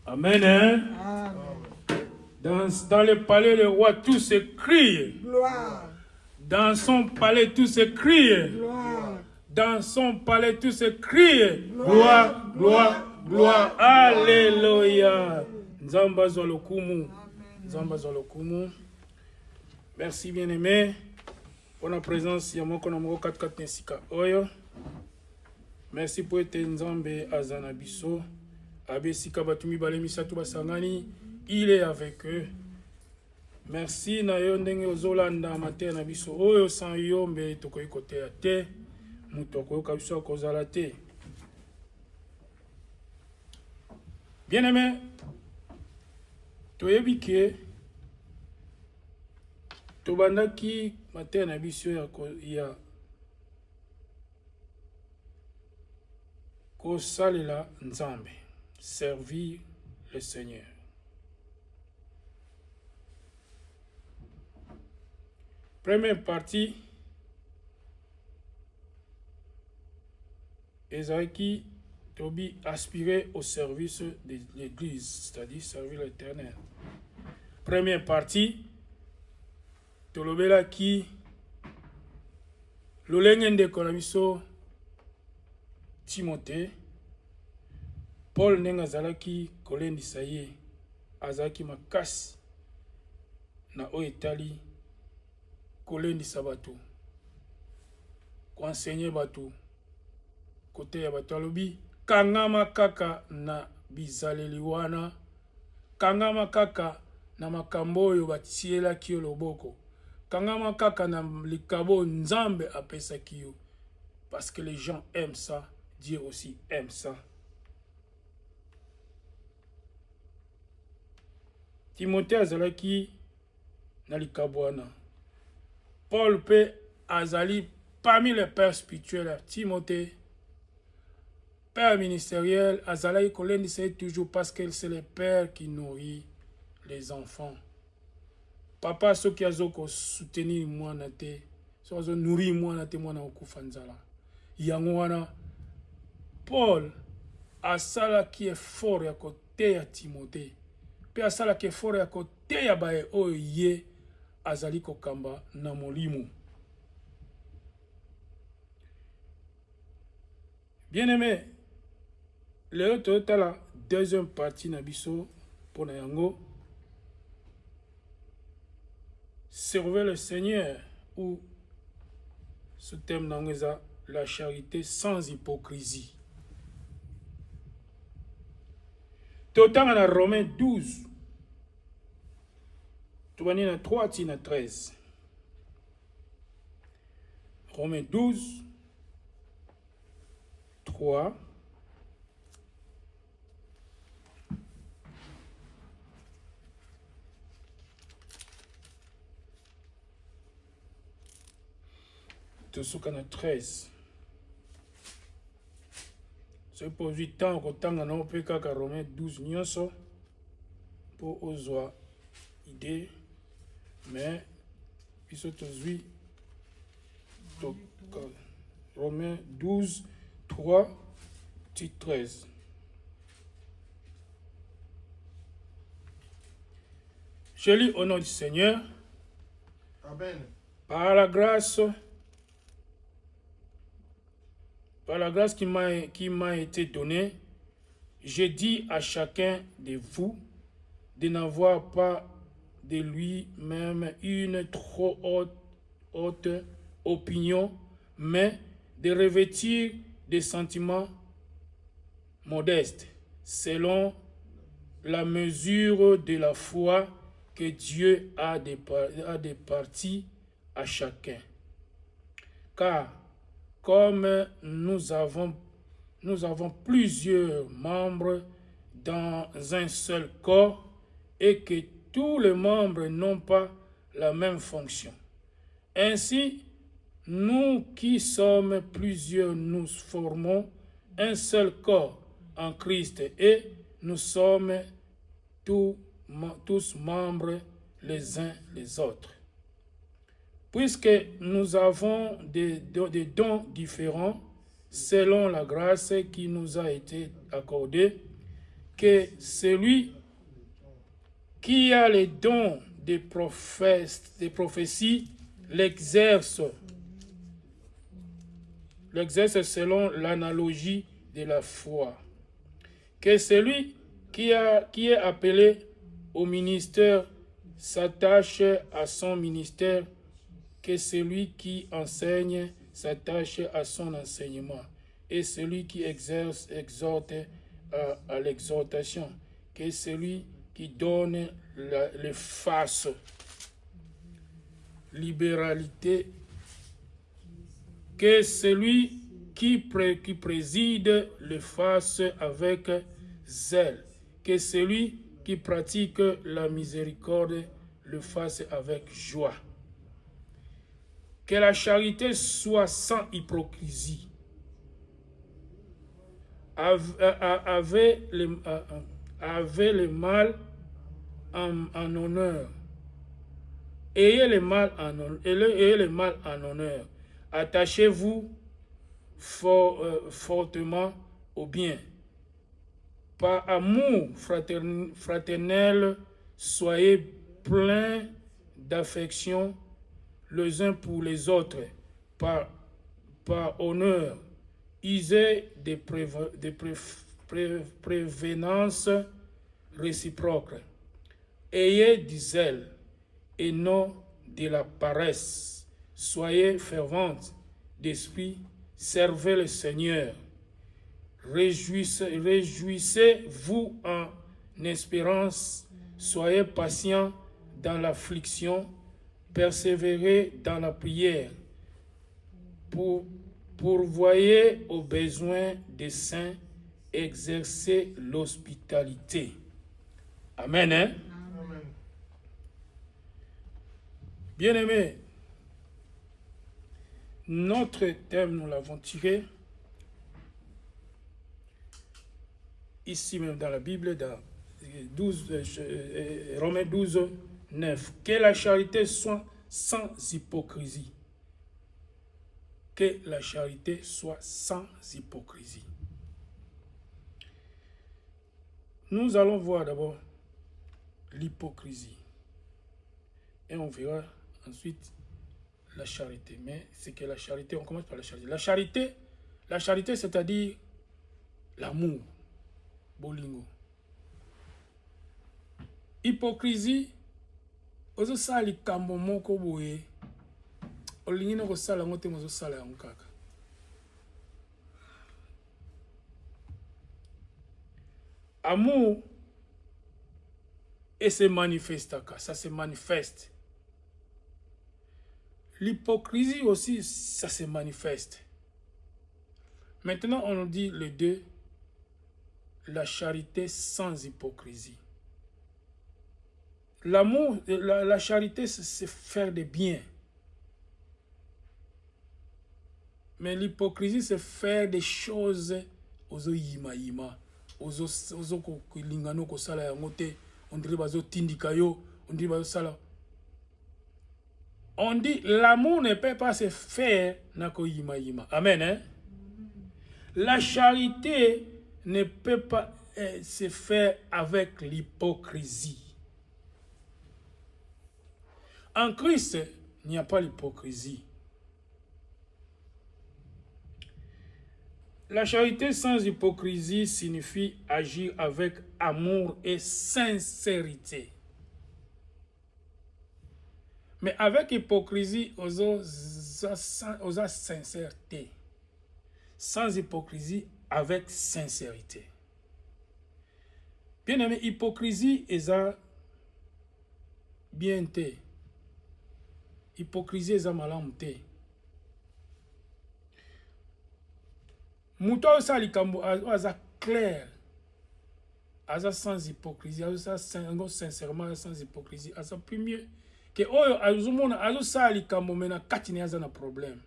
Amen. Hein? Dans le palais, le roi, tout se crie. Gloire. Dans son palais, tout se crie. Gloire. Dans son palais, tout se crie. Gloire, gloire, gloire. Alléluia. Nzamba zolokumu. Nzamba zolokumu. Merci bien-aimé pour la présence. Yamoko namoko 4 Nesika Oyo. Merci pour être Nzambe Azanabiso. Abesika Batumi Balemisatu Basangani. Il est avec eux. Merci na yo ndenge ozolanda matin na biso oyo sans yo mbe tokoyi koteya te mutu akoyoka biso akozala te. Bien aimé, toyebi ke tobandaki matin na biso ya kosalela Nzambe, servir le Seigneur. Première partie, Esaïe Tobi aspirait au service de l'Église, c'est-à-dire servir l'Éternel. Première partie, Tolobela qui l'olengende kolamiso Timothée, Paul Nengazalaki kolendisa ye azalaki makasi na o etali kolendisa bato koenseigner bato kote ya bato alobi kangama kaka na bizaleli wana kangama kaka na makambo oyo batielaki yo loboko kangama kaka na likabo Nzambe apesaki yo parce que les gens aiment ça, Dieu aussi aime ça. Timothée azalaki na likabo wana. Paul P. Azali, parmi les pères spirituels, Timothée, père ministériel, Azali Kolen dit toujours parce que c'est le père qui nourrit les enfants. Papa, ceux qui ont soutenu moi, ceux qui ont nourri moi, moi, okufanzala. Yangwana, Paul, Asala qui est fort à côté de Timothée, puis Asala qui est fort à côté de Bae Oye. Azali kokamba na molimo. Bien-aimé, le total la deuxième partie na biso pour na yango servir le Seigneur ou ce thème na la charité sans hypocrisie. Total na Romains 12. Tu vas lire 3 à 13. Romains 12, 3. Tu as 13. C'est pour 8 ans que tu as Romains 12 nyonso pour ozwa idée. Mais ils sont tous Romains 12, 3, 13. Je lis au nom du Seigneur. Amen. Par la grâce qui m'a été donnée, je dis à chacun de vous de n'avoir pas de lui-même une trop haute opinion, mais de revêtir des sentiments modestes, selon la mesure de la foi que Dieu a départie à chacun. Car comme nous avons plusieurs membres dans un seul corps et que tous les membres n'ont pas la même fonction. Ainsi, nous qui sommes plusieurs, nous formons un seul corps en Christ et nous sommes tous membres les uns les autres. Puisque nous avons des dons différents selon la grâce qui nous a été accordée, que celui qui a les dons des prophéties l'exerce selon l'analogie de la foi. Que celui qui est appelé au ministère s'attache à son ministère, que celui qui enseigne s'attache à son enseignement, et celui qui exhorte à l'exhortation, que celui qui donne le fasse. Libéralité, que celui qui préside le fasse avec zèle, que celui qui pratique la miséricorde le fasse avec joie. Que la charité soit sans hypocrisie. Avez le mal en honneur. Ayez le mal en honneur. Attachez-vous fortement au bien. Par amour fraternel, soyez pleins d'affection les uns pour les autres. Par honneur, usez des prévenances réciproques. Ayez du zèle et non de la paresse. Soyez ferventes d'esprit, servez le Seigneur. Réjouissez-vous en espérance, soyez patients dans l'affliction, persévérez dans la prière. Pourvoyez aux besoins des saints, exercez l'hospitalité. Amen. Hein? Amen. Bien-aimés, notre thème, nous l'avons tiré ici même dans la Bible, dans Romains 12, 9. Que la charité soit sans hypocrisie. Que la charité soit sans hypocrisie. Nous allons voir d'abord l'hypocrisie. Et on verra ensuite la charité. Mais c'est que la charité, on commence par la charité. La charité, c'est-à-dire l'amour. Bolingo. Hypocrisie, ozo sali kambo moko boye. Olingi na ko sala ngote mozo sala ya mkaka. Amour et se manifeste, ça se manifeste. L'hypocrisie aussi, ça se manifeste. Maintenant, on nous dit les deux, la charité sans hypocrisie. L'amour, la charité, c'est faire des biens. Mais l'hypocrisie, c'est faire des choses ozo yima yima. Ozo ko lingano ko sala ya ngote, on dirait bazo tindika yo, on dit bazo sala. On dit l'amour ne peut pas se faire na ko yima yima. Amen. Hein? La charité ne peut pas se faire avec l'hypocrisie. En Christ, il n'y a pas l'hypocrisie. La charité sans hypocrisie signifie agir avec amour et sincérité. Mais avec hypocrisie, on a sincérité. Sans hypocrisie, avec sincérité. Bien aimé, hypocrisie est bien té. Hypocrisie est malam té. Mouto sa likambo aza clair. Aza sans hypocrisie, aza sincèrement sans hypocrisie, aza plus mieux que oyo azumona azo sa likambo mena kati ne aza na problème.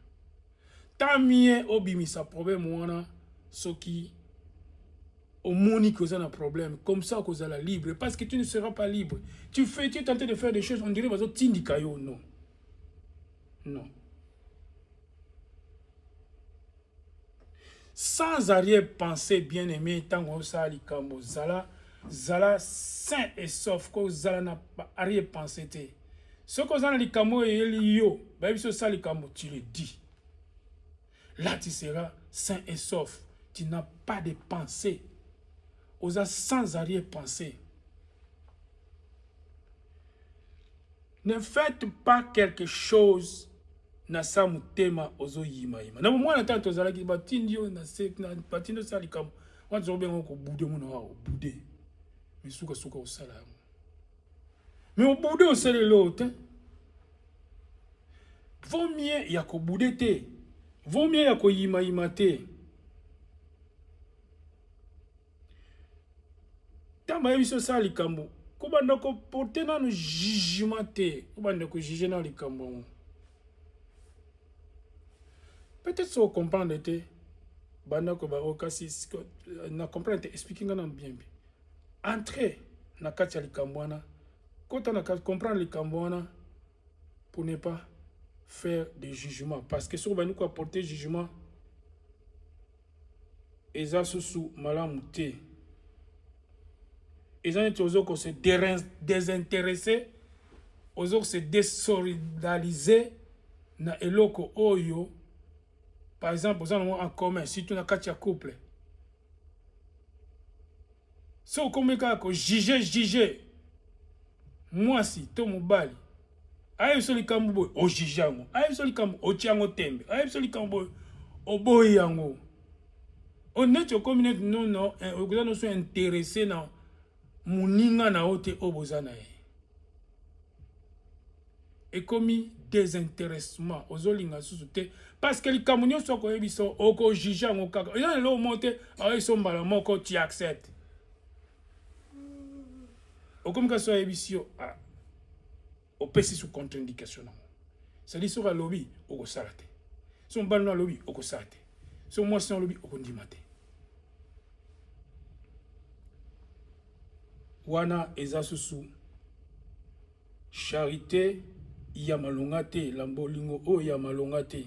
Tant mieux obimisa problème wana soki omoni que ça a un problème, comme ça que ça la libre, parce que tu ne seras pas libre. Tu es tenté de faire des choses, on dirait que tu indicas non. Non. Sans arrière-pensée, bien-aimé, tant que ça likambo zala, zala sain et sauf ko zala na arrière-pensée te. Ce que zala likambo eyeli yo, ba biso sa likambo tu le dis. Là tu seras sain et sauf. Tu n'as pas de pensée. Osa sans arrière-pensée. Ne faites pas quelque chose na sa mutema ozo yima yima. Na mwana tanto zala ki batindi yo na sek na batindo sa likambo. Wanzo obengo ko bude muna wa bude. Misuka suka osala. Mais au bude osala l'autre. Vaut mieux ya ko bude te. Vaut mieux ya ko yima yima te. Tamba yebiso sa likambo. Kobanda ko porter na no jugement te. Kobanda ko juger na likambo. Peut-être si vous comprenez, banda ko ba okasi na comprendre expliquer ngana bien bien. Entrer na kati ya likambo wana. Kota na comprendre likambo wana pour ne pas faire de jugement parce que si vous ko apporter jugement eza susu malamu te. Eza neti ozoko se désintéresser, ozoko se désolidariser na eloko oyo. Par exemple, vous avez en commun, si tu n'as qu'à couple. Si vous avez juger, moi si, tu m'as bali. Aïe, sur les cambo, au jijango. Aïe, sur les cambo, au tiango tembe. Aïe, sur les cambo, au boyango. On est au communauté, non, on est intéressé dans Mouninga na ote obozanae. Et commis désintéressement aux olinga sous-souté parce que les camunions sont comme ils sont au juge en cas il y a l'eau monté ils sont malamment quand tu acceptes au comme que soit émission au PC sous contre-indication c'est dit sur un lobby au salate son ballon lobby au salate son moisson lobby au condimate wana ezasusu charité Yamalongate, lambolingo o yamalongate.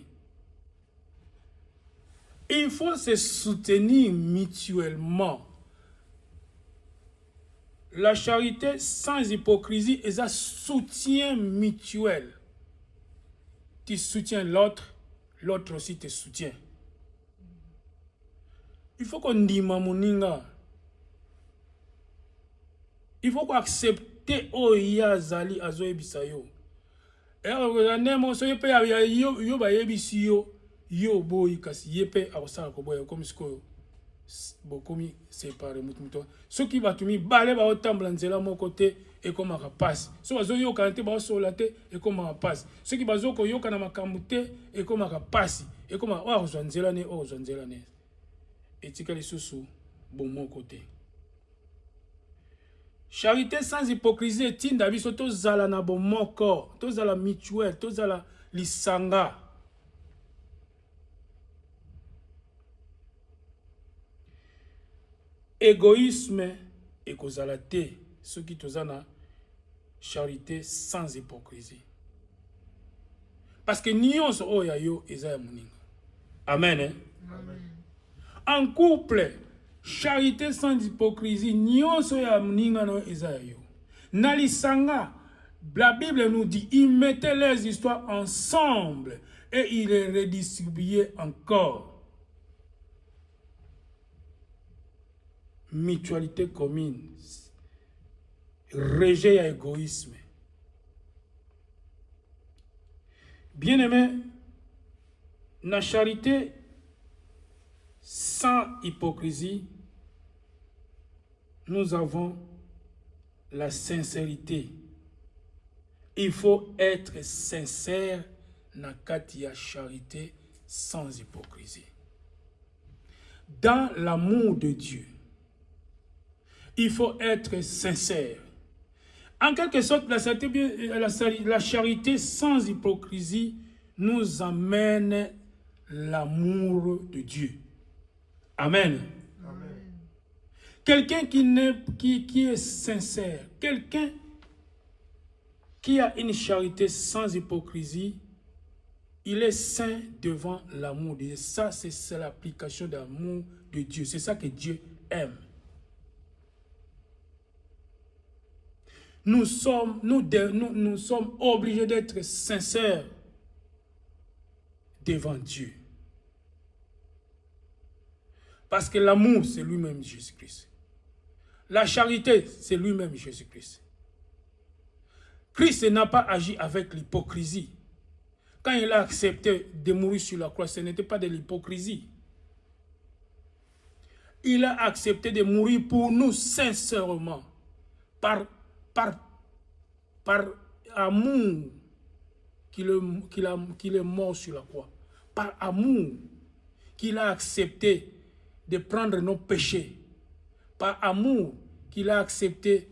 Il faut se soutenir mutuellement. La charité sans hypocrisie est un soutien mutuel. Tu soutiens l'autre, l'autre aussi te soutient. Il faut qu'on dise mamuninga. Il faut qu'on accepte o yazali azoe bisayo. Et on se peut yo ba yebisi yo boy kasi yepe akosala ko boy comme siko bokomi séparé mututo ce qui va tumi balé ba otambla nzela mon côté et comme aka passe so bazo yo kanté ba solate et comme aka passe ce qui bazo ko yo kana makambu te et comme aka passe et comme wa zo nzela ne o zo nzela ne et tikali susu bon mon côté. Charité sans hypocrisie, tinda biso to zala na bon moko, to zala mutuel, to zala lisanga. Égoïsme et kozala te, ce qui to zana charité sans hypocrisie. Parce que nyonso oya yo eza ya muninga. Amen. Hein? Amen. En couple, charité sans hypocrisie, nyonso ya mninga no ezayo. Nalisanga, la Bible nous dit, ils mettaient leurs histoires ensemble et ils les redistribuaient encore. Mutualité commune, rejet et égoïsme. Bien-aimé, la charité sans hypocrisie, nous avons la sincérité. Il faut être sincère dans la charité sans hypocrisie. Dans l'amour de Dieu, il faut être sincère. En quelque sorte, la charité sans hypocrisie nous amène l'amour de Dieu. Amen. Amen. Quelqu'un qui est sincère, quelqu'un qui a une charité sans hypocrisie, il est saint devant l'amour de Dieu. Ça, c'est l'application de l'amour de Dieu. C'est ça que Dieu aime. nous sommes obligés d'être sincères devant Dieu. Parce que l'amour, c'est lui-même Jésus-Christ. La charité, c'est lui-même Jésus-Christ. Christ n'a pas agi avec l'hypocrisie. Quand il a accepté de mourir sur la croix, ce n'était pas de l'hypocrisie. Il a accepté de mourir pour nous sincèrement, par amour qu'il est mort sur la croix. Par amour qu'il a accepté de prendre nos péchés. Par amour qu'il a accepté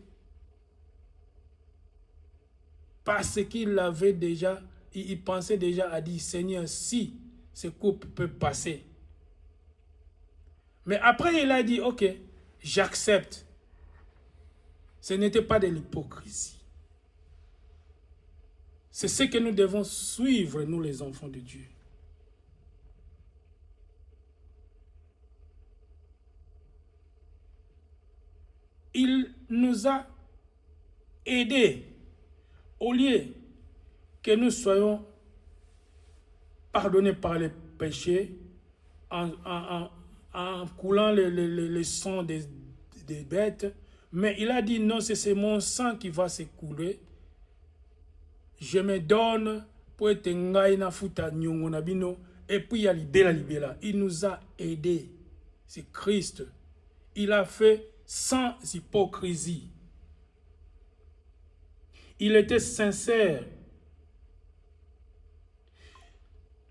parce qu'il avait déjà, il pensait déjà à dire, Seigneur, si ce couple peut passer. Mais après, il a dit, ok, j'accepte. Ce n'était pas de l'hypocrisie. C'est ce que nous devons suivre, nous les enfants de Dieu. Il nous a aidés, au lieu que nous soyons pardonnés par les péchés, en coulant le sang des bêtes, mais il a dit non, c'est mon sang qui va s'écouler. Je me donne pour être ngaïna futa nyongo na bino, et puis il y a libéla. Il nous a aidés. C'est Christ. Il a fait sans hypocrisie. Il était sincère.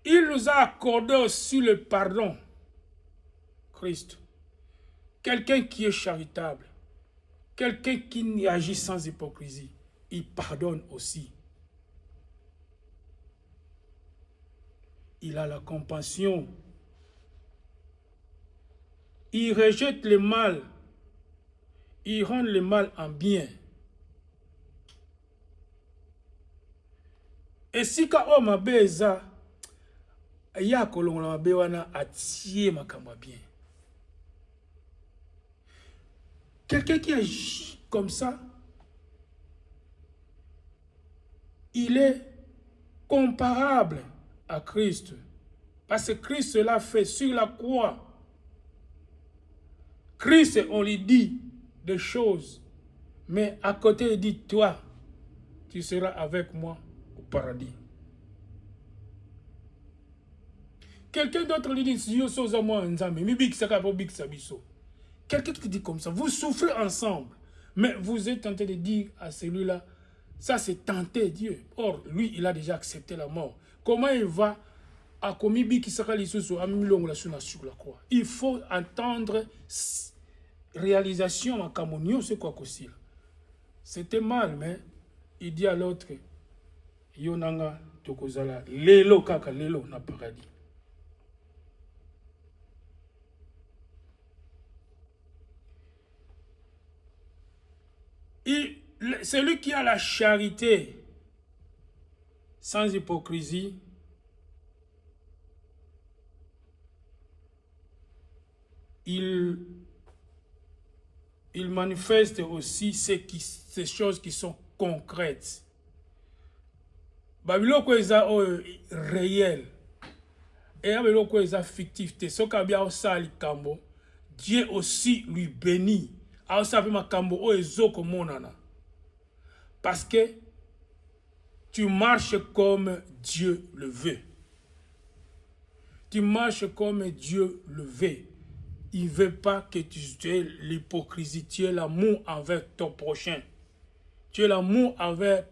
Il nous a accordé aussi le pardon. Christ. Quelqu'un qui est charitable. Quelqu'un qui agit sans hypocrisie. Il pardonne aussi. Il a la compassion. Il rejette le mal. Il rend le mal en bien. Et si ka o mabe eza ya kolongola mabe wana atie makambo bien. Quelqu'un qui agit comme ça, il est comparable à Christ. Parce que Christ l'a fait sur la croix. Christ, on lui dit des choses. Mais à côté, il dit, toi, tu seras avec moi au paradis. Quelqu'un d'autre lui dit, quelqu'un qui dit comme ça, vous souffrez ensemble. Mais vous êtes tenté de dire à celui-là, ça c'est tenter Dieu. Or, lui, il a déjà accepté la mort. Comment il va à Komibi qui sera sur la croix? Il faut entendre réalisation en Camonio, c'est quoi aussi. C'était mal, mais il dit à l'autre, Yonanga Tokozala, Lelo Kaka, Lelo na paradis. Celui qui a la charité sans hypocrisie, il manifeste aussi ces choses qui sont concrètes. Babiloko eza réel. Et babiloko eza fictif. Ce qu'abia osali kambo, Dieu aussi lui bénit. Parce que tu marches comme Dieu le veut. Tu marches comme Dieu le veut. Il ne veut pas que tu aies l'hypocrisie. Tu aies l'amour envers ton prochain. Tu aies l'amour envers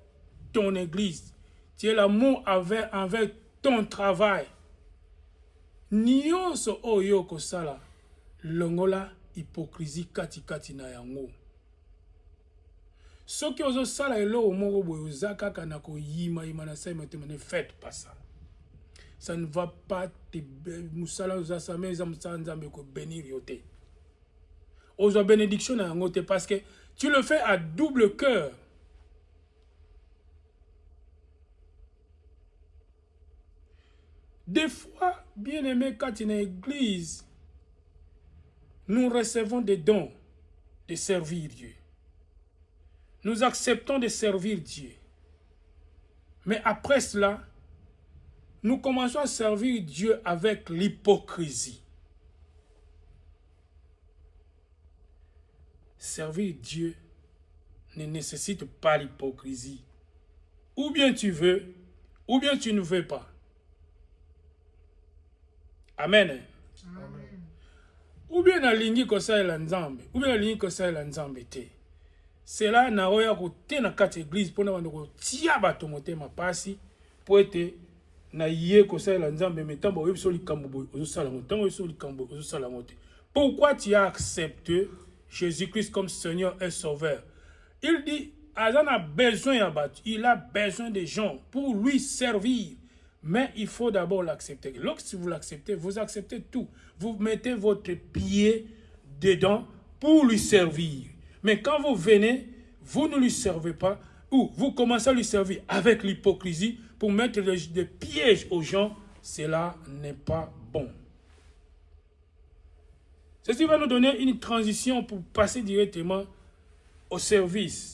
ton église. Tu aies l'amour envers ton travail. Nyonso oyo kosala longola hypocrisie kati na yango. Soki ozo sala elo moko boyo zakaka na ko yima na sa ne faites pas ça. Ça ne va pas te musala oza samé za musala nzambe ko bénir yote. Ozo bénédiction na yango te parce que tu le fais à double cœur. Des fois, bien aimé, quand une église, nous recevons des dons de servir Dieu. nous acceptons de servir Dieu. Mais après cela, nous commençons à servir Dieu avec l'hypocrisie. Servir Dieu ne nécessite pas l'hypocrisie. Ou bien tu veux, ou bien tu ne veux pas. Amen. Amen. Ou bien nalingi kosalela nzambe, ou bien nalingi kosalela nzambe te. Cela na oya kote na kati église pona bando kotia bato motema pasi po ete na ye kosalela nzambe metambo oyebiso likambo boye ozosala ngo ntango oyebiso likambo boye ozosala ngo te. Pourquoi tu as accepté Jésus-Christ comme Seigneur et Sauveur? Il dit, Azan a besoin ya bato, il a besoin des gens pour lui servir. Mais il faut d'abord l'accepter. Lorsque vous l'acceptez, vous acceptez tout. Vous mettez votre pied dedans pour lui servir. Mais quand vous venez, vous ne lui servez pas, ou vous commencez à lui servir avec l'hypocrisie pour mettre des pièges aux gens, cela n'est pas bon. Ceci va nous donner une transition pour passer directement au service.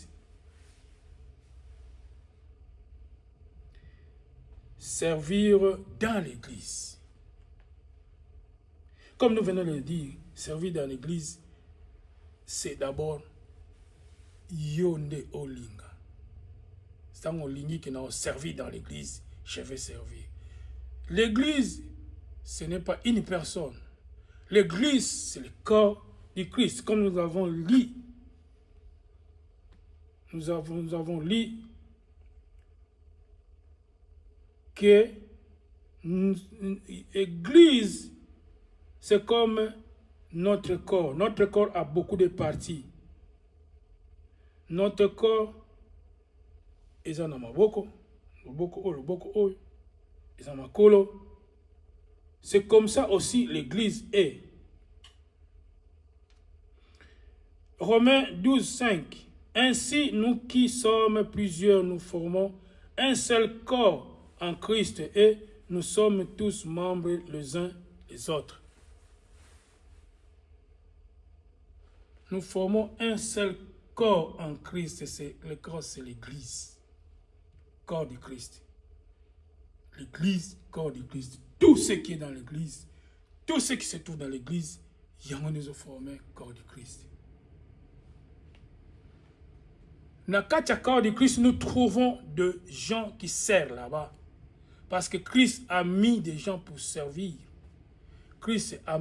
Servir dans l'église. Comme nous venons de le dire, servir dans l'église, c'est d'abord Yonde Olinga. C'est un Olingi qui n'a servi dans l'église, je vais servir. L'église, ce n'est pas une personne. L'église, c'est le corps du Christ. Comme nous avons lu, nous avons lu que l'église, c'est comme notre corps. Notre corps a beaucoup de parties. Notre corps est en amaboko, le c'est comme ça aussi l'église est. Romains 12, 5. Ainsi, nous qui sommes plusieurs, nous formons un seul corps en Christ et nous sommes tous membres les uns des autres. Nous formons un seul corps en Christ. Le corps, c'est l'église. Corps du Christ. L'église, corps du Christ. Tout ce qui est dans l'église, tout ce qui se trouve dans l'église, il y a nous formé corps du Christ. Dans le corps du Christ, nous trouvons des gens qui servent là-bas. Parce que Christ a mis des gens pour servir. Christ a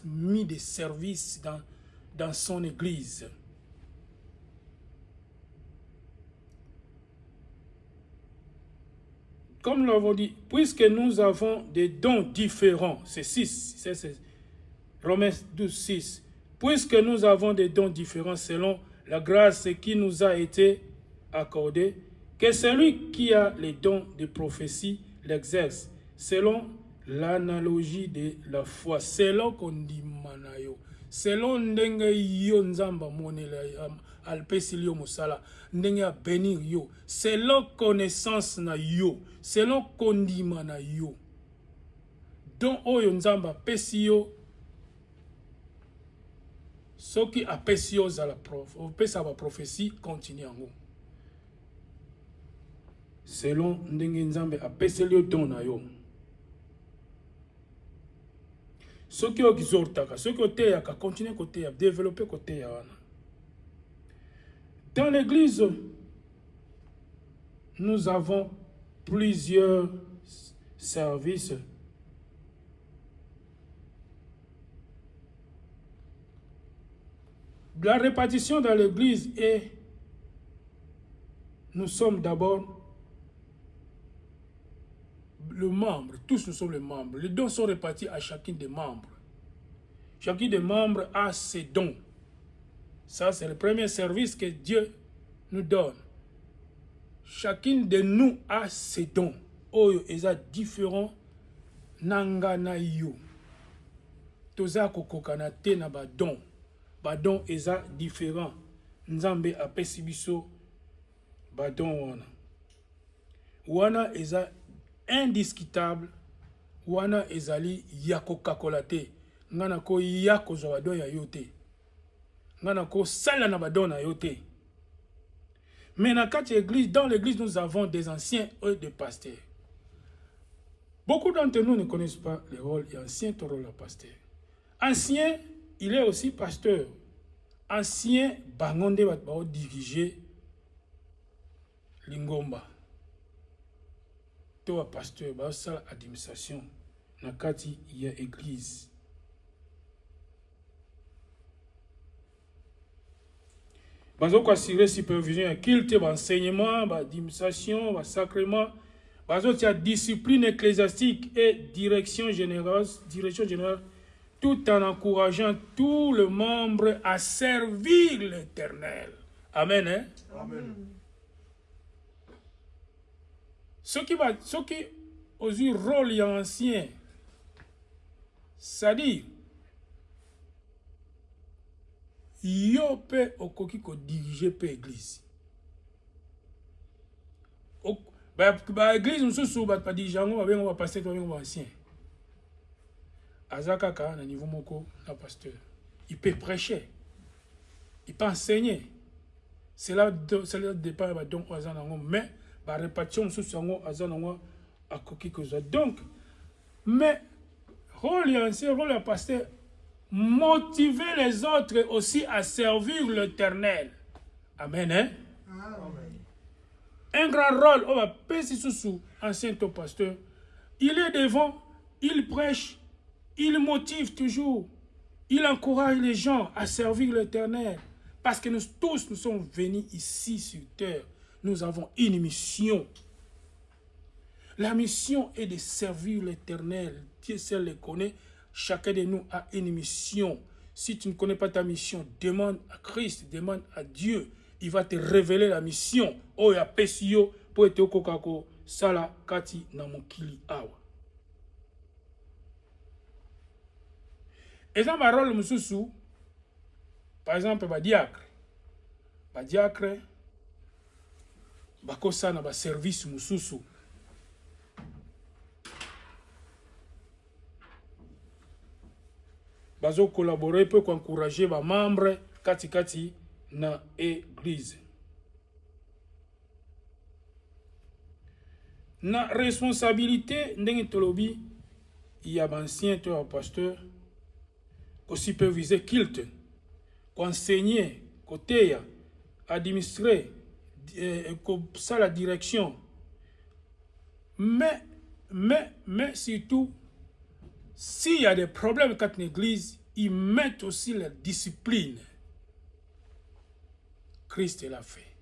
mis des services dans son église. Comme nous l'avons dit, puisque nous avons des dons différents, c'est 6, c'est Romains 12, 6. Puisque nous avons des dons différents selon la grâce qui nous a été accordée, que celui qui a les dons de prophétie l'exerce selon l'analogie de la foi, selon qu'on dit manayo, selon ndenge yo nzamba monela alpesi yo musala, ndenge a bénir yo, selon connaissance na yo, selon kondima na yo. Don oyo nzamba pesi yo, soki apesi yo za la prof, pesa ba prophétie continue en haut. Selon ndenge nzambe apesi yo don na yo. Soki yo kizortaka, soki oteyaka, continue koteya, développer koteya wana. Dans l'église, nous avons plusieurs services. La répartition dans l'église est, nous sommes d'abord le membre, tous nous sommes les membres. Les dons sont répartis à chacun des membres. Chacun des membres a ses dons. Ça, c'est le premier service que Dieu nous donne. Chacun de nous a ses dons. Oyo eza différent nanga na yo. Toza kokokana te na ba don. Ba don eza différent. Nzambe apesi biso ba don wana. Wana eza indiscutable. Wana ezali yako kakolate. Ngana ko yako zo ba don ya yote. Ngana ko sala na ba don na yote. Mais dans l'église, nous avons des anciens et des pasteurs. Beaucoup d'entre nous ne connaissent pas le rôle et ancien rôle de pasteur. Ancien, il est aussi pasteur. Ancien, bangonde va diriger l'ingomba. Toi, pasteur, va faire l'administration. Nakati, il y a église. Bazo ko assurer supervision, culte, enseignement, administration, sacrement. Bazo tia discipline ecclésiastique et direction générale, tout en encourageant tout le membre à servir l'Éternel. Amen. Hein? Amen. Ce qui ont eu rôle ancien, c'est-à-dire, yo peut okoki ko diriger pe église. Ba église nous sous ba dirigeant ba bengo ba pasteur ba bengo ba ancien. Azaka ka na niveau moko na pasteur. Il peut prêcher. Il peut enseigner. C'est là le départ ba donc azanango mais ba répartition sous sango azanango akoki ko za. Donc mais rôle ancien rôle pasteur motiver les autres aussi à servir l'Éternel. Amen. Hein? Amen. Un grand rôle, on va passer sous ancien pasteur. Il est devant, il prêche, il motive toujours, il encourage les gens à servir l'Éternel. Parce que nous tous, nous sommes venus ici sur terre. Nous avons une mission. La mission est de servir l'Éternel. Dieu seul le connaît. Chacun de nous a une mission. Si tu ne connais pas ta mission, demande à Christ, demande à Dieu. Il va te révéler la mission. Oh, ya pesio pour être au kokako sala kati na mokili awa. Et dans ma rôle mususu, par exemple, diacre, bakosa na ba service mususu. Bazo collaborer pour encourager les membres kati na église. Na responsabilité ndenge tolobi il y a ancien pasteur ko superviser culte, ko enseigner, ko teya, administrer, ko ça la direction. Mais surtout s'il y a des problèmes dans l'église, ils mettent aussi la discipline. Christ l'a fait.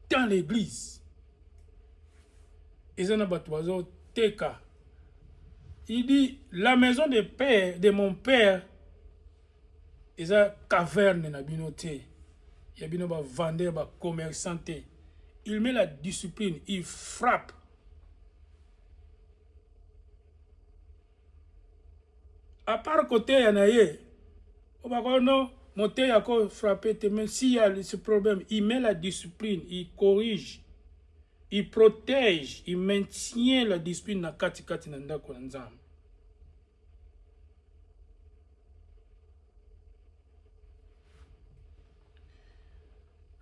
Dans l'église. Il dit, la maison de mon père, il y a une caverne dans la binoté. Il y a des vendeurs, des commerçants. Il met la discipline, il frappe. À part côté yanaye, on va dire non, monter à quoi frapper, mais s'il y a ce problème, il met la discipline, il corrige, il protège, il maintient la discipline na kati nanda kwa nzam.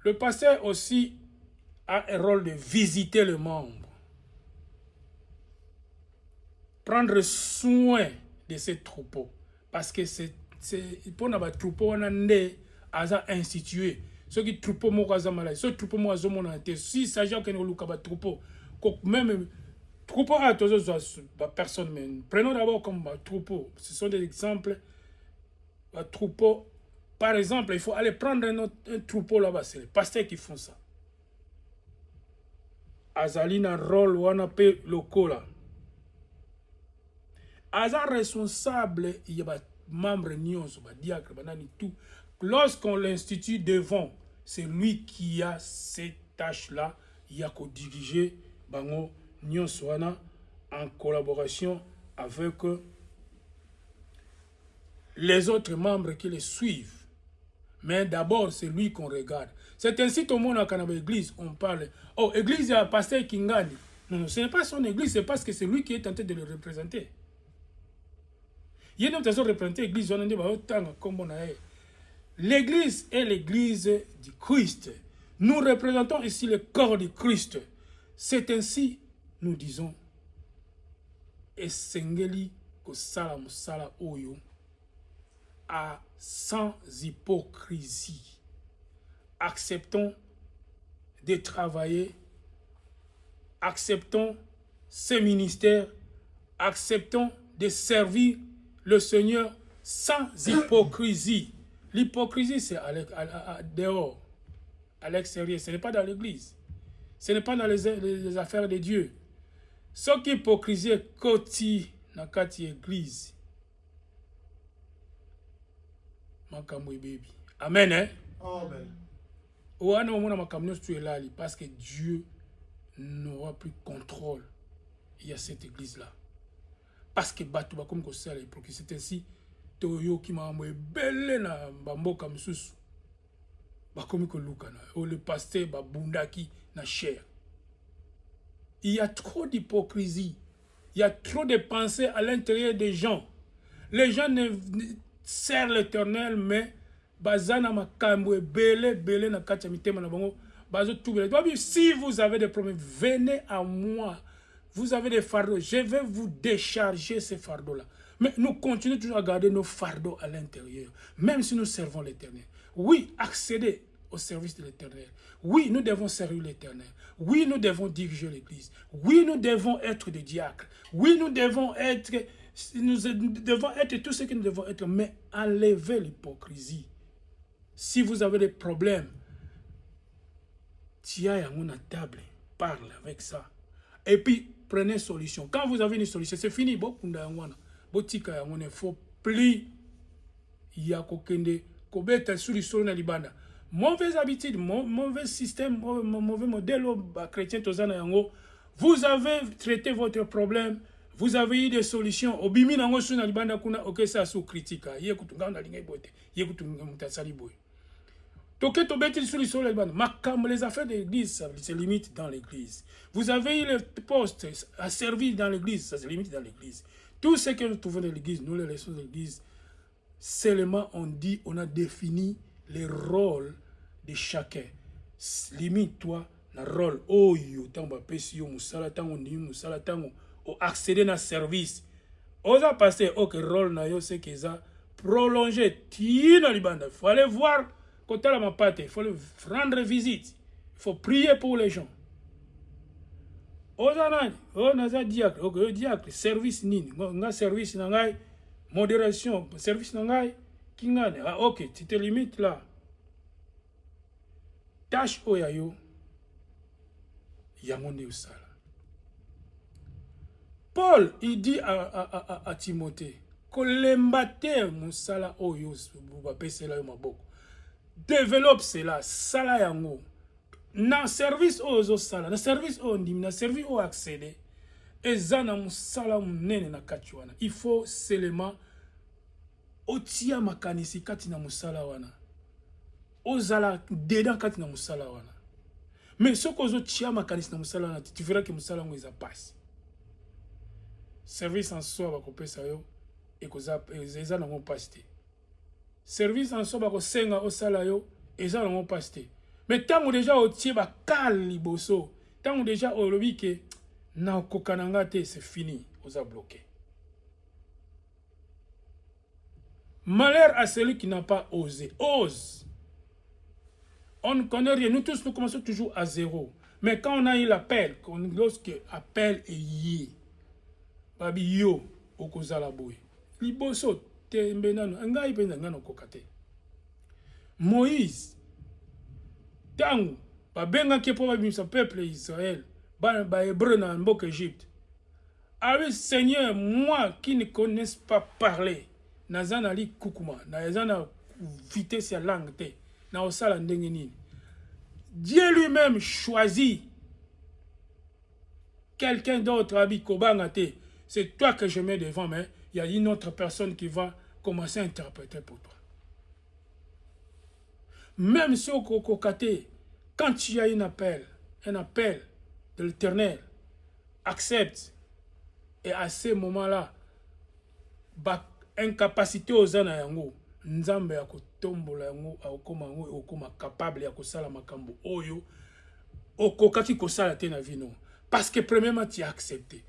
Le pasteur aussi a un rôle de visiter le membre, prendre soin de ces troupeaux. Parce que c'est pour nos troupeaux, on a institué. Ceux qui troupeaux, ceux qui troupeaux, si ça s'agit de troupeaux, même troupeaux, personne, mais prenons d'abord comme troupeaux. Ce sont des exemples. Troupeaux, par exemple, il faut aller prendre un troupeau là-bas. C'est les pasteurs qui font ça. Azalina rôle ou on appelle locaux là. Aza responsable, il y a des membres nyons, diacre, tout. Lorsqu'on l'institue devant, c'est lui qui a cette tâche-là, il y a qu'à diriger bango nyons en collaboration avec les autres membres qui les suivent. Mais d'abord, c'est lui qu'on regarde. C'est ainsi tout le monde à l'église, on parle. Oh, église, il y a un pasteur qui gagne. Non, ce n'est pas son église, c'est parce que c'est lui qui est tenté de le représenter. Il y a une autre représenter l'église, l'église est l'église du Christ. Nous représentons ici le corps du Christ. C'est ainsi, nous disons, Esengeli kosala musala oyo sans hypocrisie. Acceptons de travailler, acceptons ce ministère, acceptons de servir le Seigneur sans hypocrisie. L'hypocrisie, c'est dehors, à l'extérieur, ce n'est pas dans l'église. Ce n'est pas dans les affaires de Dieu. Ce qui est hypocrisie est koti na kati église. Amen. Hein? Amen. Parce que Dieu n'aura plus contrôle. Il y a cette église-là. Parce que Batouba comme ça l'hypocrisie, c'est ainsi. Toyo qui m'a envoyé belle na bamboka msusu. Bakomi ko lukana. O le pasteur babundaki na chair. Il y a trop d'hypocrisie. Il y a trop de pensées à l'intérieur des gens. Les gens ne servent l'Éternel, mais bazana makambo bele na kati mitema na bango bazo tout bele. Si vous avez des problèmes, venez à moi. Vous avez des fardeaux, je vais vous décharger ces fardeaux-là. Mais nous continuons toujours à garder nos fardeaux à l'intérieur, même si nous servons l'Éternel. Oui, accéder au service de l'Éternel. Oui, nous devons servir l'Éternel. Oui, nous devons diriger l'Église. Oui, nous devons être des diacres. Oui, nous devons être tout ce que nous devons être, mais enlevez l'hypocrisie. Si vous avez des problèmes, tiens à mon table, parle avec ça. Et puis, prenez solution. Quand vous avez une solution, c'est fini. Il ne faut plus. Il y a mauvaise habitude, mauvais système, mauvais modèle chrétien. Vous avez traité votre problème. Vous avez eu des solutions. Ok, ça sous critique. Les affaires de l'église, ça se limite dans l'église. Vous avez eu le poste à servir dans l'église, ça se limite dans l'église. Tout ce que nous trouvons dans l'église, nous les laissons dans l'église. Seulement on a défini les rôles de chacun. Limite-toi le rôle. Oh yo, tango pesi yo musala tango ni musala tango o accéder na service. Oza passer ok rôle na yo c'est que ça prolonger tina libanda. Il faut aller voir côté la mapate, il faut rendre visite. Il faut prier pour les gens. Oza nani, o naza diacre, ok diacre, service nini, nga service na ngai, modération, service na ngai, kingane. Ah ok, tu te limites là. Tâche oyayo, yamonde usala. Paul, il dit à Timothée, kolembate musala oyo bapesela yo maboko. Développe cela, sala yango. Na service ozo sala, na service ondim, na service o accéder. Ezana musala munene na kachuana. Il faut seulement otia makanisi kati na musala wana. Ozala dedans kati na musala wana. Mais ce que otia makanisi na musala wana, tu verras que musala ngo eza passe. Service en soi bakopesa yo et koza eza na ngo passe. Service en soi bako senga osala yo eza na ngo passe. Mais tant déjà otie ba kal liboso, tant déjà olobi ke na kokananga te, c'est fini, oza bloqué. Malheur à celui qui n'a pas osé. Ose. On ne connaît rien. Nous tous, nous commençons toujours à zéro. Mais quand on a eu l'appel, lorsque l'appel est yé, babi yo, okozala boy. Liboso, te mbenano, ngai penza ngano kokate. Moïse, tangu, babenga kepo babimisa peuple Israël, ba hébreu na mboka Égypte. Ah oui, Seigneur, moi qui ne connais pas parler, nazana li kukuma, nazana vitesse ya langue te, na osala ndenge nini. Dieu lui-même choisit quelqu'un d'autre abi kobanga te. C'est toi que je mets devant, mais il y a une autre personne qui va commencer à interpréter pour toi. Même si au kokate, quand tu as un appel de l'Éternel, accepte. Et à ce moment-là, incapacité aux anayango, nzambe tombola yango akoma yango okoma capable ya kosala makambo oyo okokaki kosala te na vino parce que premièrement tu as accepté.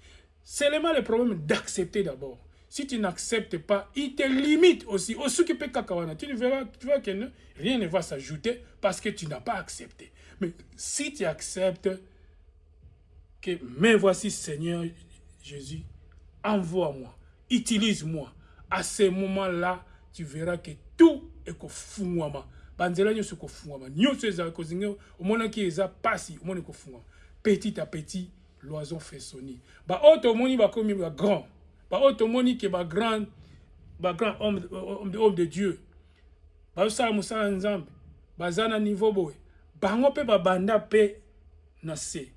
Seulement le problème d'accepter d'abord. Si tu n'acceptes pas, il te limite aussi. Au qui peut kakawana, tu verras que rien ne va s'ajouter parce que tu n'as pas accepté. Mais si tu acceptes que mais voici Seigneur Jésus, envoie-moi, utilise-moi. À ce moment-là, tu verras que tout est kofungwama. Banzela nyoso kofungwama. Nyoso eza kozinga, omona ki eza pasi, omona kofungwama. Petit à petit, l'oison fait sonner. Ba auto moni ba komi ba grand. Ba auto moni ke ba grand homme de Dieu. Ba usala musala nzambe. Ba zana niveau boy. Bango pe ba banda pe na se.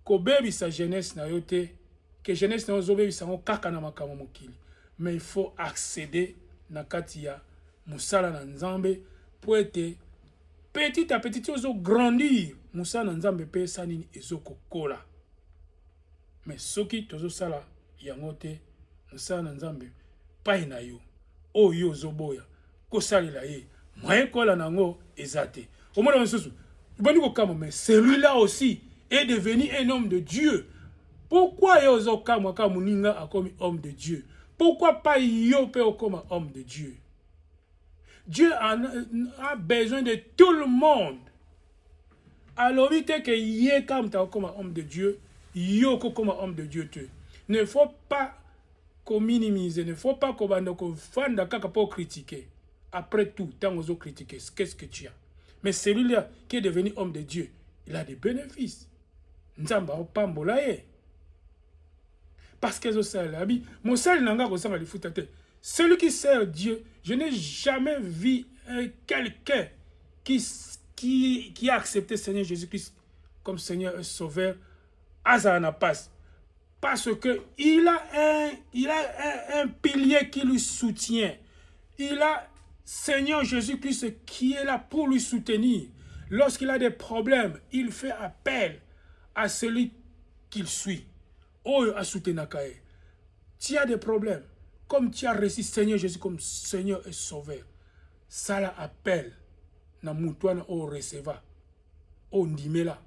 Ko bebi sa jeunesse na yote. Que jeunesse na ozobebi sango kaka na makambo mokili. Mais il faut accéder na katia musala na nzambe pour être petit à petit ozo grandir. Musala na nzambe pe sanini ezoko kola. Mais soki tozo sala yango te musala na nzambe pai na yo oyo ozoboya kosalela ye moyen kola nango ezate. Omona mosusu boni kokama mais celui-là aussi est devenu un homme de Dieu. Pourquoi yo ozokamwa ka muninga akomi homme de Dieu? Pourquoi pas yo pe okoma homme de Dieu? Dieu a besoin de tout le monde. Alors vite que yé comme ta comme homme de Dieu, yo comme homme de Dieu te. Ne faut pas qu'on minimise, ne faut pas qu'on bande qu'on fanda kaka pour critiquer. Après tout, tant aux autres critiquer, qu'est-ce que tu as? Mais celui-là qui est devenu homme de Dieu, il a des bénéfices. Nzamba opambola ye. Parce que celui qui sert Dieu, je n'ai jamais vu quelqu'un qui a accepté Seigneur Jésus-Christ comme Seigneur et Sauveur à Zanapas. Parce que il a un pilier qui lui soutient. Il a Seigneur Jésus-Christ qui est là pour lui soutenir. Lorsqu'il a des problèmes, il fait appel à celui qu'il suit. Oh, à soutenir. Tu as des problèmes. Comme tu as reçu Seigneur Jésus comme Seigneur et Sauveur. Ça l'appelle. Na moutouana au receva. Au ndimela.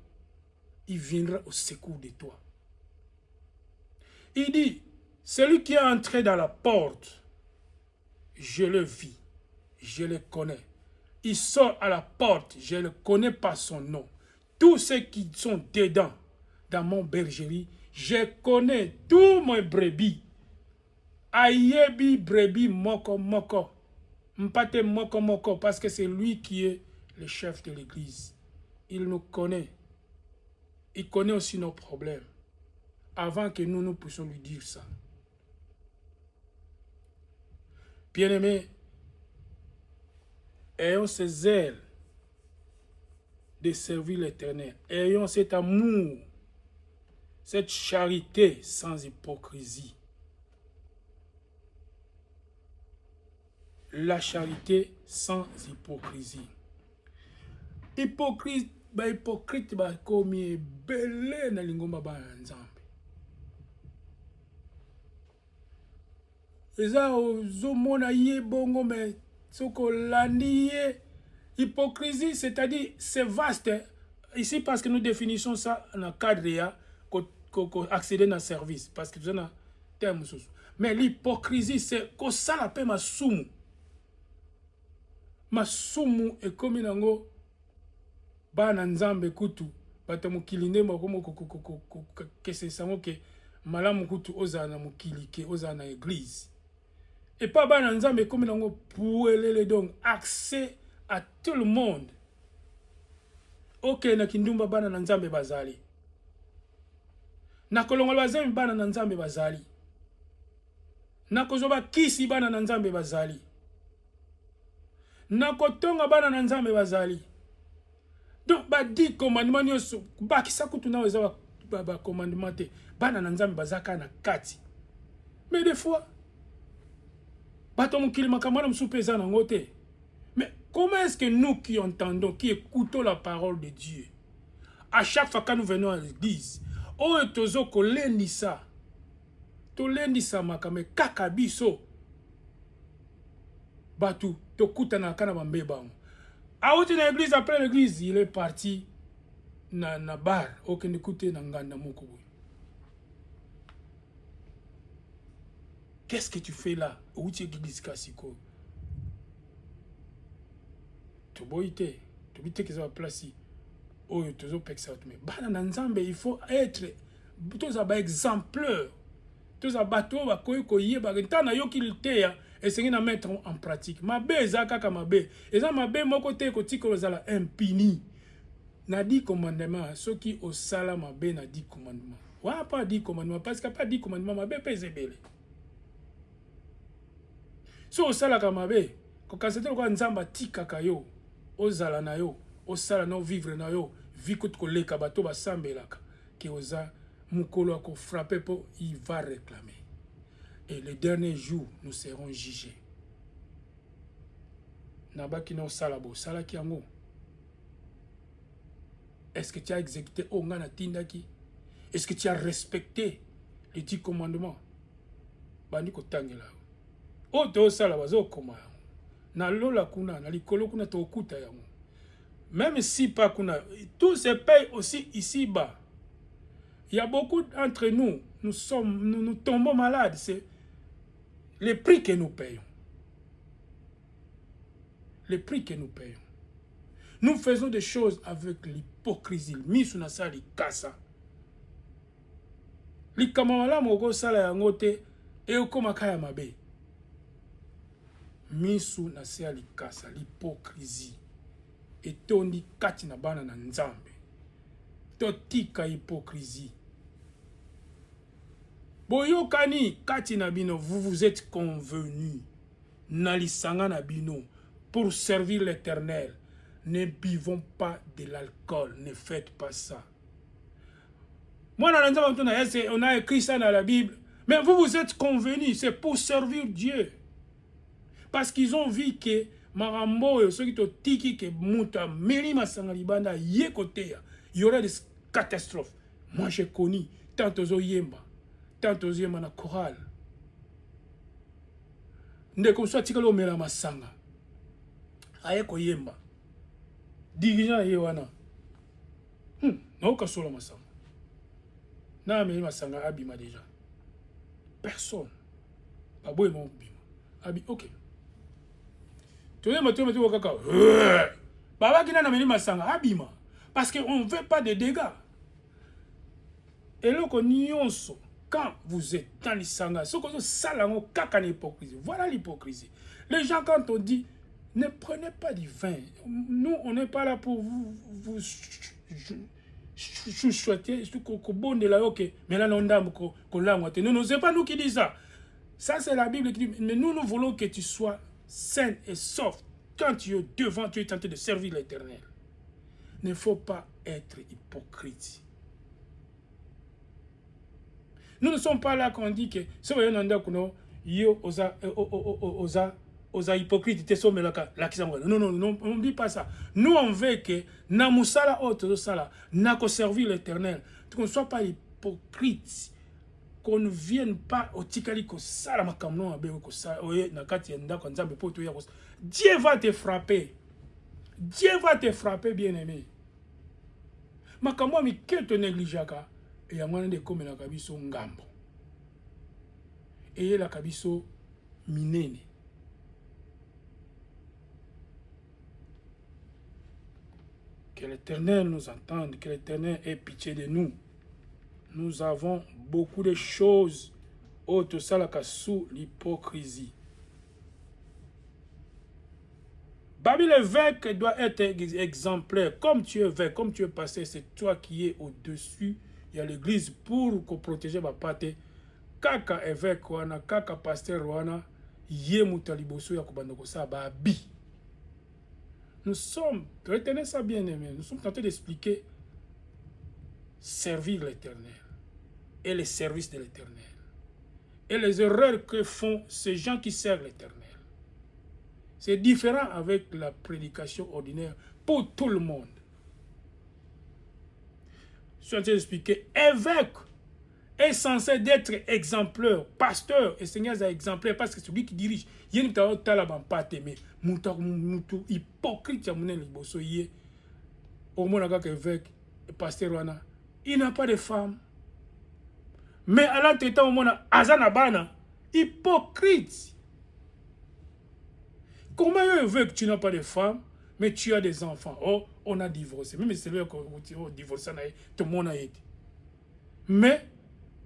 Il viendra au secours de toi. Il dit, celui qui est entré dans la porte, je le vis, je le connais. Il sort à la porte, je ne le connais pas son nom. Tous ceux qui sont dedans, dans mon bergerie, je connais tous mes brebis. Ayebi brebis moko moko. Mpate moko moko, parce que c'est lui qui est le chef de l'église. Il nous connaît. Il connaît aussi nos problèmes. Avant que nous puissions lui dire ça. Bien-aimés, ayons ce zèle de servir l'Éternel. Ayons cet amour, cette charité sans hypocrisie. La charité sans hypocrisie. Hypocrite komi belé na lingomba ba nzambe. Eza ozomona ye bongo mais soko landi ye. Hypocrisie, c'est-à-dire c'est vaste. Ici parce que nous définissons ça dans le cadre accéder dans le service parce que nous avons terme. Mais l'hypocrisie c'est que ça la paix masumu. Masumu est comme nango bana nzambe kutu bata mukili nde makomo que c'est ça que malamu kutu ozana mukili ke ozana église et pas bana nzambe comme nango pour les donc accès à tout le monde. Ok na kindumba bana nzambe bazali na kolongola bazambe bana nzambe bazali na kozoba kisi bana nzambe bazali na kotonga bana na nzambe bazali. Donc ba di commandement nyoso ba kisa kutu na weza ba commandement te bana na nzambe bazaka na kati. Mais des fois bato mukili makamana msupeza na ngote. Mais comment est-ce que nous qui entendons, qui écoutons la parole de Dieu, à chaque fois que nous venons à l'église, oh tozo ko lendisa. To lendisa makame kakabiso. Batu tokutana kana bambe bango. Auti na église, après l'église, il est parti na bar, okende kute na nganda moko boy. Qu'est-ce que tu fais là? Outi église kasiko. Tu boite, tu bite que ça va placer. Oh, tu zo peksa mais bana na nzambe, il faut être tous aba exemplaire. Tous aba to ba koyi koyeba ntana yo kiliteya et na mettre en pratique. Mabe ezaka ka mabe. Eza mabe moko te ko tiko zala impuni. Na 10 commandements, ceux qui au sala mabe na 10 commandements. Wa pas 10 commandements parce que pas 10 commandements mabe pezebele. So au sala ka mabe, ko kasete ko nzamba tikaka yo, ozala na yo, osala na vivre na yo, vikut ko leka bato ba sambelaka, ki oza mukolo ko frapper po il va réclamer. Et le dernier jour, nous serons jugés. Nabaki no salabo, salaki yango. Est-ce que tu as exécuté Ongana Tindaki? Est-ce que tu as respecté les 10 commandements? Bandi ko tangela. O to sala bazo koma. Na lola kuna, na likolo kuna to okuta yango. Même si pas kuna, tout se paye aussi ici-bas. Il y a beaucoup d'entre nous, nous tombons malades. C'est les prix que nous payons. Les prix que nous payons. Nous faisons des choses avec l'hypocrisie. Misuna sali kasa. Li kamala mogo sala yangote e okoma kaya mabe. Misuna sali kasa l'hypocrisie. Et tondi kati na bana na nzambe. Totika hypocrisie. Boyokani kati na bino, vous vous êtes convenus nalisanga na bino pour servir l'Éternel. Ne buvons pas de l'alcool, ne faites pas ça. Moi, on a écrit ça dans la Bible, mais vous vous êtes convenus, c'est pour servir Dieu. Parce qu'ils ont vu que Marambo, ceux qui te tiki que Mouta, Merima Sangalibanda, Yekotea, il y aura des catastrophes. Moi, j'ai connu tant aux Oyemba. Tant aux yeux na chorale. Nde comme ça tikalo mela masanga. Aye ko yemba. Dirigeant ye wana. Na ka solo masanga. Na mela masanga abima déjà. Personne. Pas boy mon bima. Abi OK. Tu es maté kaka. Baba kina na mela masanga abima parce que on veut pas de dégâts. Et là qu'on nyonso. Quand vous êtes dans l'Isanga, voilà l'hypocrisie. Les gens, quand on dit, ne prenez pas du vin. Nous, on n'est pas là pour vous chouchouetter. Mais là, non, non, c'est pas nous qui disons ça. Ça, c'est la Bible qui dit, mais nous voulons que tu sois sain et sauf. Quand tu es devant, tu es tenté de servir l'Éternel. Il ne faut pas être hypocrite. Nous ne sommes pas là qu'on dit que ce que osa hypocrite non, on ne dit pas ça. Nous on veut que na musala autre sala na ko servir l'Éternel. Qu'on ne soit pas hypocrite, qu'on ne vienne pas au tikali ko sala makamno abe ko sala na kati nda ko nzambe poto ya ko. Dieu va te frapper. Dieu va te frapper, bien-aimé. Makamwa mi ke te négligeaka. Et y a moins de comme la kabiso ngambo. Et la kabiso minene. Que l'Éternel nous entende, que l'Éternel ait pitié de nous. Nous avons beaucoup de choses autres salaka sous l'hypocrisie. Babi l'évêque doit être exemplaire. Comme tu es évêque, comme tu es passé, c'est toi qui es au-dessus. Il y a l'église pour protéger ma pâté. Kaka évêque wana, kaka pasteur wana, yé mutaliboso ya kubandoko sa babi. Nous sommes, retenez ça bien aimé, nous sommes tentés d'expliquer servir l'Éternel et les services de l'Éternel. Et les erreurs que font ces gens qui servent l'Éternel. C'est différent avec la prédication ordinaire pour tout le monde. Je suis en train d'expliquer évêque. est censé d'être exemplaire, pasteur, et Seigneur est exemplaire parce que c'est celui qui dirige. Il y a une talabant pas aimé, moutou hypocrite à mon liboso yé. Au moins avec évêque, pasteur wana, il n'a pas de femme. Mais à l'entretemps au moins azana bana, hypocrite. Comment un évêque tu n'as pas de femme, mais tu as des enfants? Oh, on a divorcé. Même si c'est lui qui a divorcé, tout le monde a été. Mais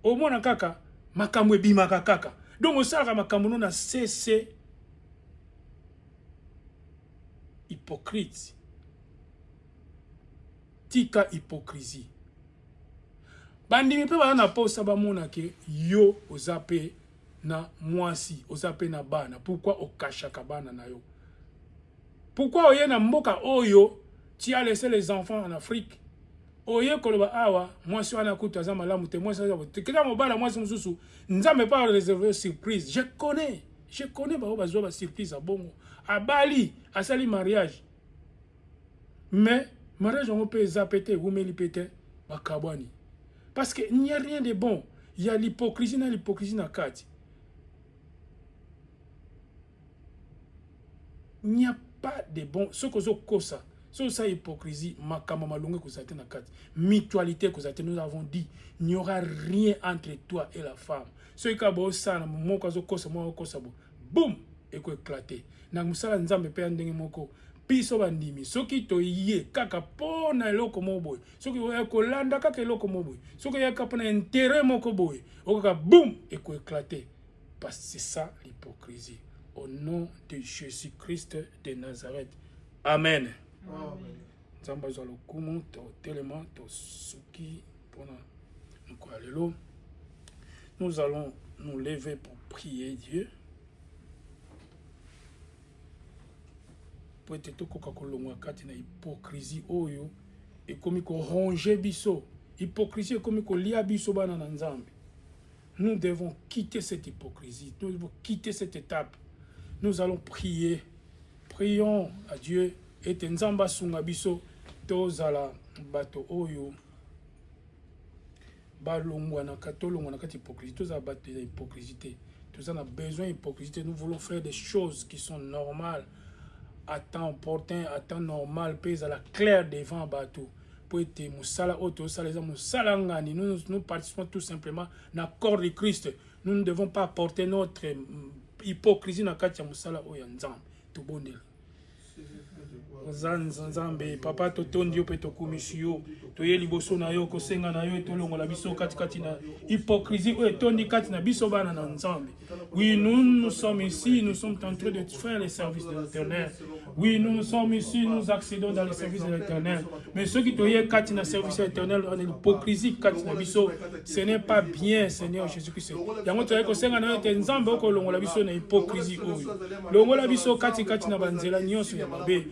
au moins kaka makamwe bimaka kaka. Donc on sait que makamwe na cessé hypocrite. Tika hypocrisie. Bandimi pe ba na posa ba mona ke yo ozape na mwasi, ozape na bana. Pourquoi okashaka bana na yo? Pourquoi oye na mboka oyo tu as laissé les enfants en Afrique? Oye koloba awa mwasi wana kutu aza malamu te mwasi aza te kila mobala mwasi mususu nzambe pas réserver surprise. Je connais ba bazwa ba surprise a bongo abali asali mariage, mais mariage on peut zapéter ou meli péter ba kabwani parce que il n'y a rien de bon. Il y a l'hypocrisie na kati. Il n'y a pas de bon. Ce que zo kosa c'est ça hypocrisie, mutualité que nous avons dit, il n'y aura rien entre toi et la femme. Ce qui est ça, boum, et que éclaté. Na musala nzambe pe ndenge moko. Piso bandimi, soki to yé kaka pona eloko moboy. Soki ko landa kaka eloko moboy. Soki ya kapona intérêt moko boy. Oka boum, et que éclaté. Parce que c'est ça l'hypocrisie. Au nom de Jésus-Christ de Nazareth. Amen. Nzamba za lokumu to telema to suki pona nkwalelo. Nous allons nous lever pour prier Dieu. Pour être tout kokakolongwa kati na hypocrisie oyo et comme ko ronger biso. Hypocrisie comme ko lia biso bana na nzambe. Nous devons quitter cette hypocrisie. Nous devons quitter cette étape. Nous allons prier. Prions à Dieu. Et nzamba sunga biso tozala bato oyo balongwa na katolongwa na kati hypocrisie. Tozala bato de hypocrisie. Tous on a besoin d'hypocrisie. Nous voulons faire des choses qui sont normales, à temps opportun, à temps normal, puis à la claire devant bateau. Pour être musala auto saleza musala ngani. Nous participons tout simplement dans le corps de Christ. Nous ne devons pas porter notre hypocrisie na kati ya musala oyo nzambe. Tout bonel. Nzambe papa totondi yo pe tokumisi yo toye liboso na yo kosenga na yo tolongola biso kati na hypocrisie oyo tondi kati na biso bana na nzambe. Oui, nous sommes ici, nous sommes en train de faire les services de l'Éternel. Oui, nous sommes ici, nous accédons dans les services de l'Éternel. Mais ceux qui toye kati na service de l'Éternel, l'hypocrisie kati na biso, ce n'est pas bien, Seigneur Jésus-Christ. Yango toye kosenga na yo te nzambe okolongola biso na hypocrisie oyo. Longola biso kati na banzela nyonso ya mabe.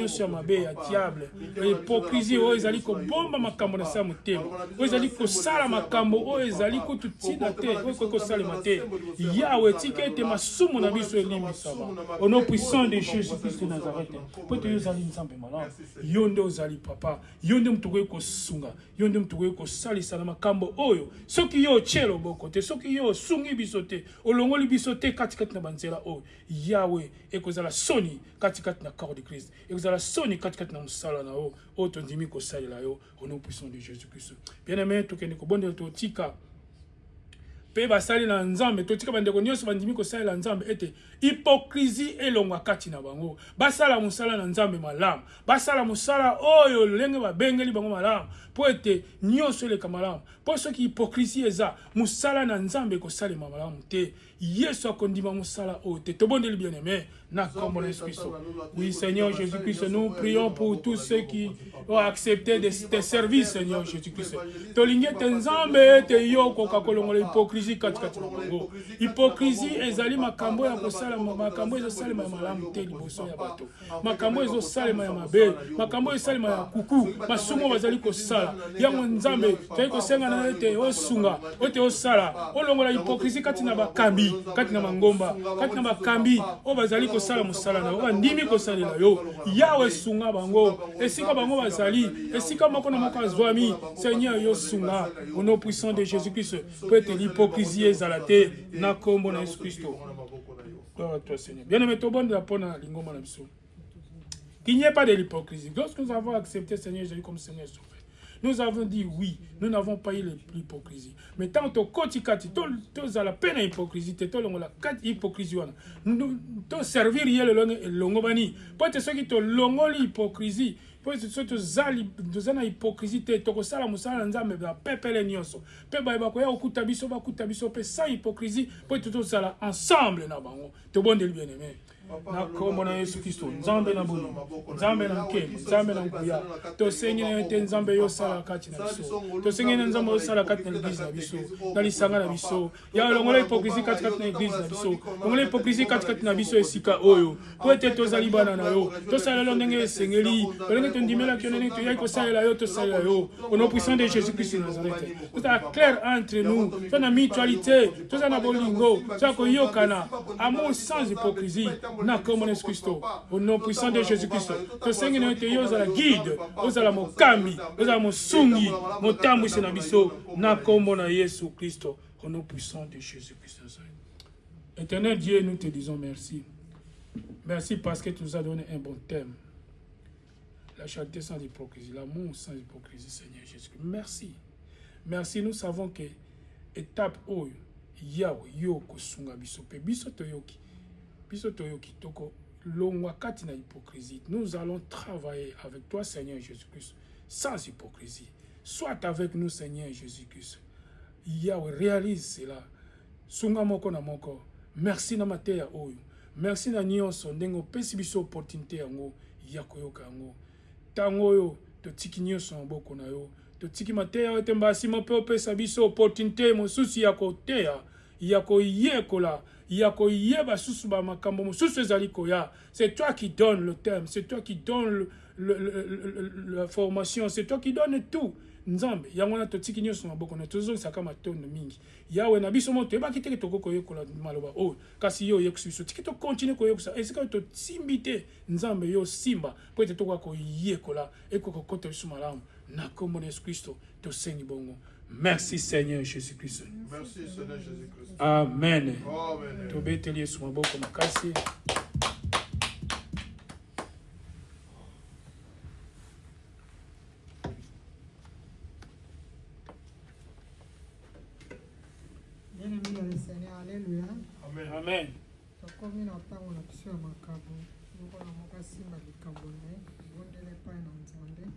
Sur ma bé, diable, l'hypocrisie, oh, ils allaient ko bomba makambo na sa motema. Oh, ils allaient ko sala makambo, oh, ils allaient ko tutina te, oh, ko sala mate. Yahweh, tika te masumu na biso elimi saba. Au nom puissant de Jésus-Christ de Nazareth. Pour te yozali nzambe malam. Yonde ozali papa. Yonde mtukoye ko sunga. Yonde mtukoye ko sali sala makambo oyo. Soki yo chelo boko te, soki yo sungi bisote, olongoli bisote kati na banzela oyo. Yahweh, ekozala soni kati na corps de Christ. Ekozala soni kati na musala na o oto ndimi ko salela yo au nom puissant de Jésus-Christ. Bien-aimé, tokende ko bondela to tika pe basali na nzambe to tika bandeko nyonso bandimi ko salela nzambe ete hypocrisie elongwa kati na bango. Basala musala na nzambe malamu. Basala musala oyo lenge babengeli bango malamu. Po ete nyonso le kamalamu. Po soki hypocrisie eza musala na nzambe ko salema malamu te. Yesu akondima musala oyo te. To bondeli bien-aimé. Oui, Seigneur Jésus-Christ, nous prions pour tous ceux qui ont accepté tes services, Seigneur Jésus-Christ. Tolinge tenzambe te yo kokakolongo l'hypocrisie kati na bango. Hypocrisie ezali makambo ya kosala makambo ezosalema ya malamu te liboso ya bato. Makambo ezosalema ya mabe, makambo ezosalema ya kuku, masumo bazali kosala. Yango nzambe toyi kosenga na ete osunga, ote osala, olongola hypocrisie kati na bakambi, kati na mangomba, kati na bakambi, o bazali kosala musala na yo ndimi kosalela yo Yahweh sunga bango esika bango ezali esika moko na moko azwami Seigneur yo sunga au nom puissant de Jésus-Christ peut être l'hypocrisie ezala te na kombo na Yesu Christ. Gloire à toi Seigneur. Bien-aimé to bonde la pona lingoma na biso. Qu'il n'y ait pas de l'hypocrisie. Lorsque nous avons accepté Seigneur Jésus comme Seigneur et Sauveur, nous avons dit oui, nous n'avons pas eu l'hypocrisie. Mais tant que kotikati, tous à la peine hypocrisie, tous la hypocrisie, tous servir le longobani. Peut-être ceux qui te longo l'hypocrisie, peut-être ceux qui te ont hypocrisie, tu as sala musala nzambe ba pepele nyonso. Pe ba ba ko ya okuta biso pe sans hypocrisie, peut-être tous à ensemble na bango. Te bon de bien-aimé. Na kombo na Yesu Kristo nzambe na bono nzambe na nkembo nzambe na nkuya tosengeli ete nzambe yosala kati na biso tosengeli nzambe yosala kati na l'église na biso na lisanga na biso ya longola hypocrisie kati na église na biso longola hypocrisie kati na biso esika oyo po ete tozali bana na yo tosalela ndenge esengeli ndenge tondimelaki yo ndenge toyaki kosalela yo tosalela yo au nom puissant de Jésus Christ de Nazareth tozala clair entre nous toza na mutualité toza na bolingo toza koyokana amour sans hypocrisie na comme Jésus Christ au nom puissant de Jésus Christ to sengi na te yoza la guide oza mo kambi oza mo sungi mo tambwisi na biso na kombo na Yesu Christ au nom puissant de Jésus Christ. Éternel Dieu, nous te disons merci. Merci parce que tu nous as donné un bon thème. La charité sans hypocrisie, l'amour sans hypocrisie, Seigneur Jésus. Merci. Merci, nous savons que étape oyo Yahweh yoko sunga biso pe biso toyoki. Biso toyoki toko longwa kati na hypocrisie. Nous allons travailler avec toi, Seigneur Jésus-Christ, sans hypocrisie. Sois avec nous, Seigneur Jésus-Christ. Yahweh, réalise cela. Sunga moko na moko. Merci na mateya oyo. Merci na nyonso ndengo pesi biso opportunité yango ya koyoka yango. Tango yo to tiki nyonso maboko na yo. To tiki mateya yo tembasi mo pe opesa biso opportunité mosusu ya koteya ya koyekola. C'est toi qui donnes le thème, c'est toi qui donnes la formation, c'est toi qui donnes tout. Nzambe, yangona to tiki nyonso maboko na tozo sakama tondo mingi. Yawe na biso moto eba kiteke toko koyekola maloba o kasi yo yekuso tiki to continue koyekosa esika to simbite nzambe yo simba po ete toko koyekola ekoko koto biso malamu na kombo na Yesu Kristo to sengi bongo. Merci Seigneur Jésus-Christ. Merci Seigneur Jésus-Christ. Amen. Amen. Tobeteli Yesu maboko makasi. Bien-aimé dans le Seigneur, alléluia. Amen. Amen. Tokomi na ntango na biso ya makambo. Moko na moko asimba likambo na ye, bondele epai na Nzambe.